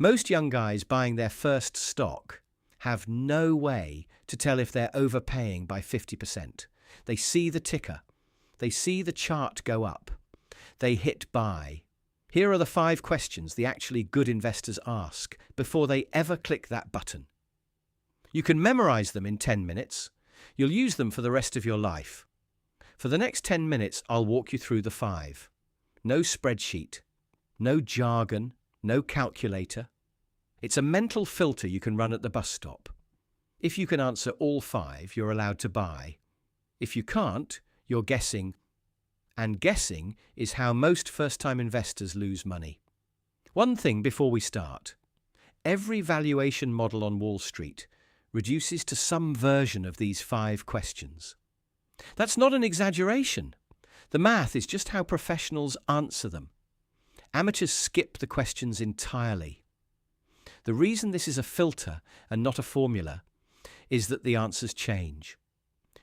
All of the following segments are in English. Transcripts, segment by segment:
Most young guys buying their first stock have no way to tell if they're overpaying by 50%. They see the ticker. They see the chart go up. They hit buy. Here are the 5 questions the actually good investors ask before they ever click that button. You can memorize them in 10 minutes. You'll use them for the rest of your life. For the next 10 minutes, I'll walk you through the 5. No spreadsheet, no jargon, no calculator. It's a mental filter you can run at the bus stop. If you can answer all 5, you're allowed to buy. If you can't, you're guessing. And guessing is how most first-time investors lose money. One thing before we start. Every valuation model on Wall Street reduces to some version of these 5 questions. That's not an exaggeration. The math is just how professionals answer them. Amateurs skip the questions entirely. The reason this is a filter and not a formula is that the answers change.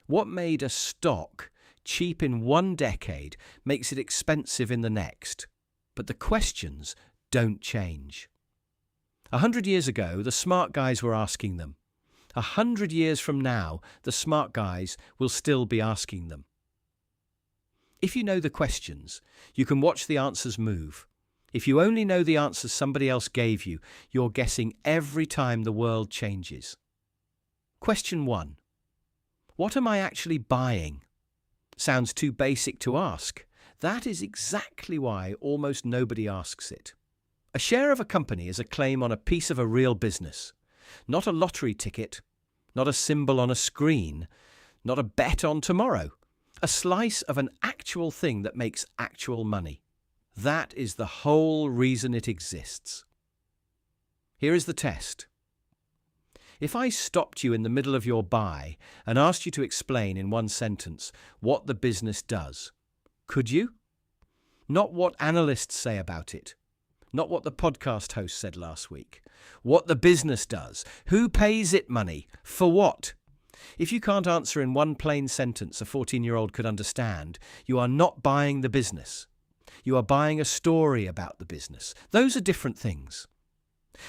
What made a stock cheap in one decade makes it expensive in the next, but the questions don't change. 100 years ago, the smart guys were asking them. 100 years from now, the smart guys will still be asking them. If you know the questions, you can watch the answers move. If you only know the answers somebody else gave you, you're guessing every time the world changes. Question 1. What am I actually buying? Sounds too basic to ask. That is exactly why almost nobody asks it. A share of a company is a claim on a piece of a real business, not a lottery ticket, not a symbol on a screen, not a bet on tomorrow. A slice of an actual thing that makes actual money. That is the whole reason it exists. Here is the test. If I stopped you in the middle of your buy and asked you to explain in one sentence what the business does, could you? Not what analysts say about it. Not what the podcast host said last week. What the business does. Who pays it money? For what? If you can't answer in one plain sentence a 14-year-old could understand, you are not buying the business. You are buying a story about the business. Those are different things.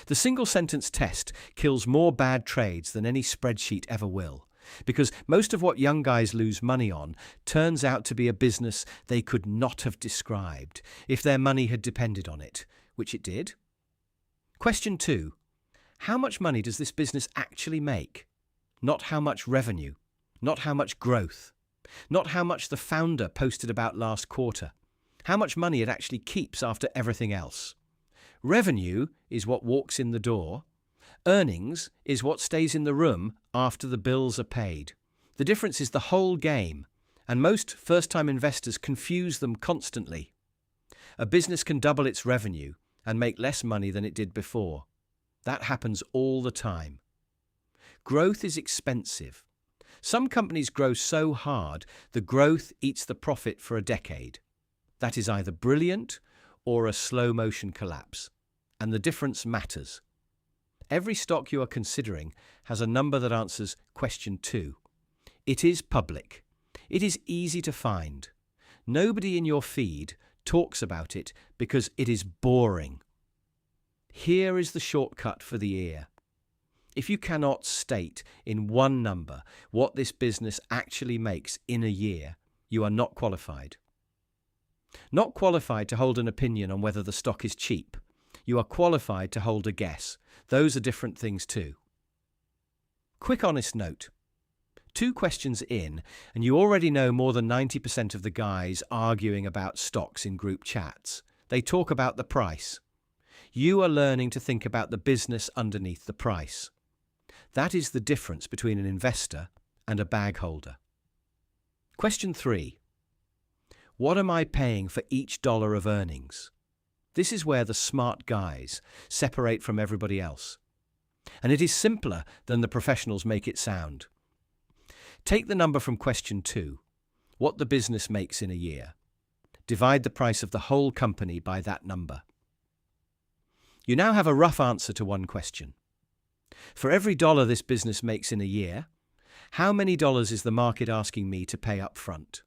The single-sentence test kills more bad trades than any spreadsheet ever will, because most of what young guys lose money on turns out to be a business they could not have described if their money had depended on it, which it did. Question 2. How much money does this business actually make? Not how much revenue, not how much growth, not how much the founder posted about last quarter, how much money it actually keeps after everything else. Revenue is what walks in the door. Earnings is what stays in the room after the bills are paid. The difference is the whole game, and most first-time investors confuse them constantly. A business can double its revenue and make less money than it did before. That happens all the time. Growth is expensive. Some companies grow so hard, the growth eats the profit for a decade. That is either brilliant or a slow-motion collapse, and the difference matters. Every stock you are considering has a number that answers question 2. It is public. It is easy to find. Nobody in your feed talks about it because it is boring. Here is the shortcut for the ear. If you cannot state in one number what this business actually makes in a year, you are not qualified. Not qualified to hold an opinion on whether the stock is cheap. You are qualified to hold a guess. Those are different things too. Quick honest note. 2 questions in, and you already know more than 90% of the guys arguing about stocks in group chats. They talk about the price. You are learning to think about the business underneath the price. That is the difference between an investor and a bag holder. Question 3. What am I paying for each dollar of earnings? This is where the smart guys separate from everybody else. And it is simpler than the professionals make it sound. Take the number from question 2, what the business makes in a year. Divide the price of the whole company by that number. You now have a rough answer to one question. For every dollar this business makes in a year, how many dollars is the market asking me to pay up front?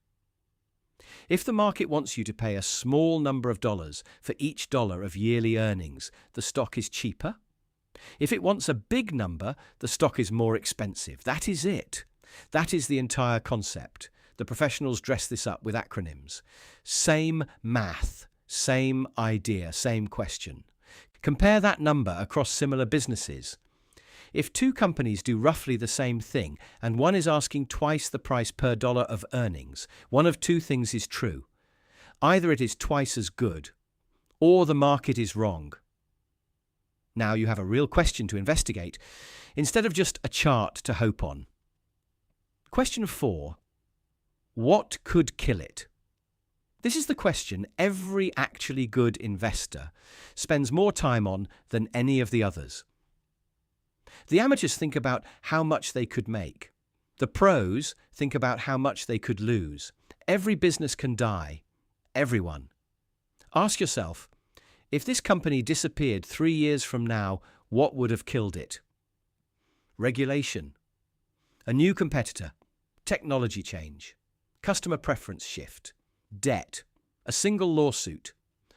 If the market wants you to pay a small number of dollars for each dollar of yearly earnings, the stock is cheaper. If it wants a big number, the stock is more expensive. That is it. That is the entire concept. The professionals dress this up with acronyms. Same math, same idea, same question. Compare that number across similar businesses. If two companies do roughly the same thing and one is asking twice the price per dollar of earnings, one of two things is true. Either it is twice as good, or the market is wrong. Now you have a real question to investigate, instead of just a chart to hope on. Question 4. What could kill it? This is the question every actually good investor spends more time on than any of the others. The amateurs think about how much they could make. The pros think about how much they could lose. Every business can die. Everyone. Ask yourself, if this company disappeared 3 years from now, what would have killed it? Regulation. A new competitor. Technology change. Customer preference shift. Debt. A single lawsuit.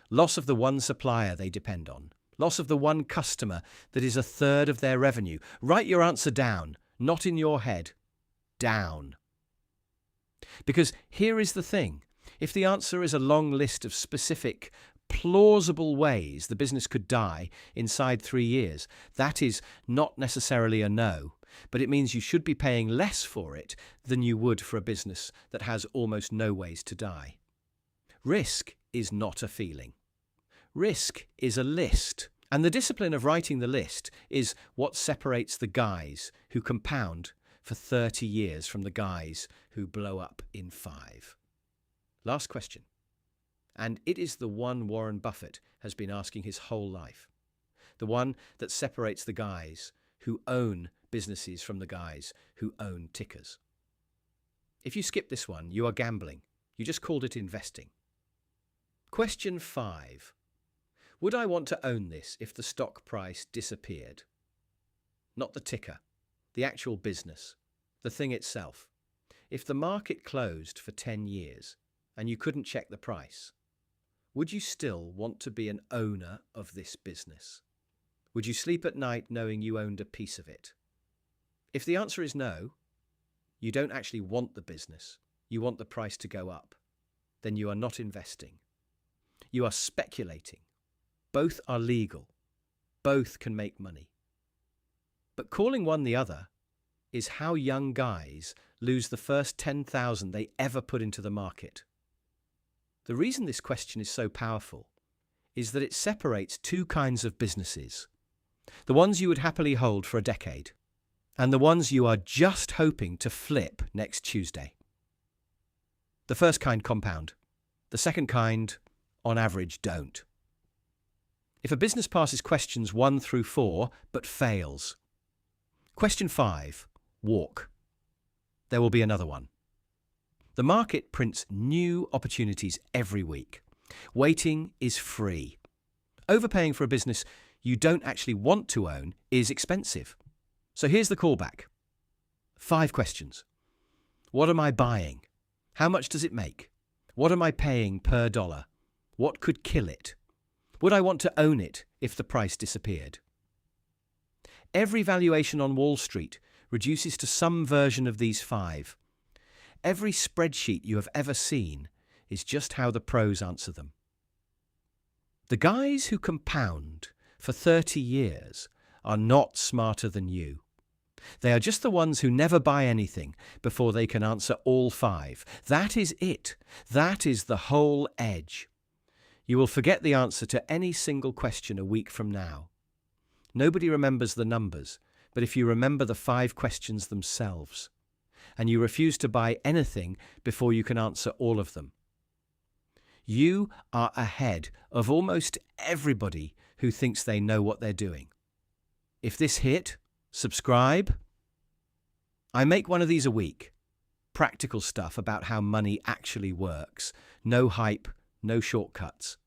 Loss of the one supplier they depend on. Loss of the one customer that is a third of their revenue. Write your answer down, not in your head. Down. Because here is the thing. If the answer is a long list of specific, plausible ways the business could die inside 3 years, that is not necessarily a no, but it means you should be paying less for it than you would for a business that has almost no ways to die. Risk is not a feeling. Risk is a list, and the discipline of writing the list is what separates the guys who compound for 30 years from the guys who blow up in 5. Last question, and it is the one Warren Buffett has been asking his whole life, the one that separates the guys who own businesses from the guys who own tickers. If you skip this one, you are gambling. You just called it investing. Question 5. Would I want to own this if the stock price disappeared? Not the ticker, the actual business, the thing itself. If the market closed for 10 years and you couldn't check the price, would you still want to be an owner of this business? Would you sleep at night knowing you owned a piece of it? If the answer is no, you don't actually want the business, you want the price to go up, then you are not investing. You are speculating. Both are legal. Both can make money. But calling one the other is how young guys lose the first 10,000 they ever put into the market. The reason this question is so powerful is that it separates two kinds of businesses. The ones you would happily hold for a decade, and the ones you are just hoping to flip next Tuesday. The first kind compound. The second kind, on average, don't. If a business passes questions 1 through 4 but fails. Question 5. Walk. There will be another one. The market prints new opportunities every week. Waiting is free. Overpaying for a business you don't actually want to own is expensive. So here's the callback. 5 questions. What am I buying? How much does it make? What am I paying per dollar? What could kill it? Would I want to own it if the price disappeared? Every valuation on Wall Street reduces to some version of these 5. Every spreadsheet you have ever seen is just how the pros answer them. The guys who compound for 30 years are not smarter than you. They are just the ones who never buy anything before they can answer all 5. That is it. That is the whole edge. You will forget the answer to any single question a week from now. Nobody remembers the numbers, but if you remember the 5 questions themselves, and you refuse to buy anything before you can answer all of them, you are ahead of almost everybody who thinks they know what they're doing. If this hit, subscribe. I make one of these a week. Practical stuff about how money actually works. No hype, no shortcuts.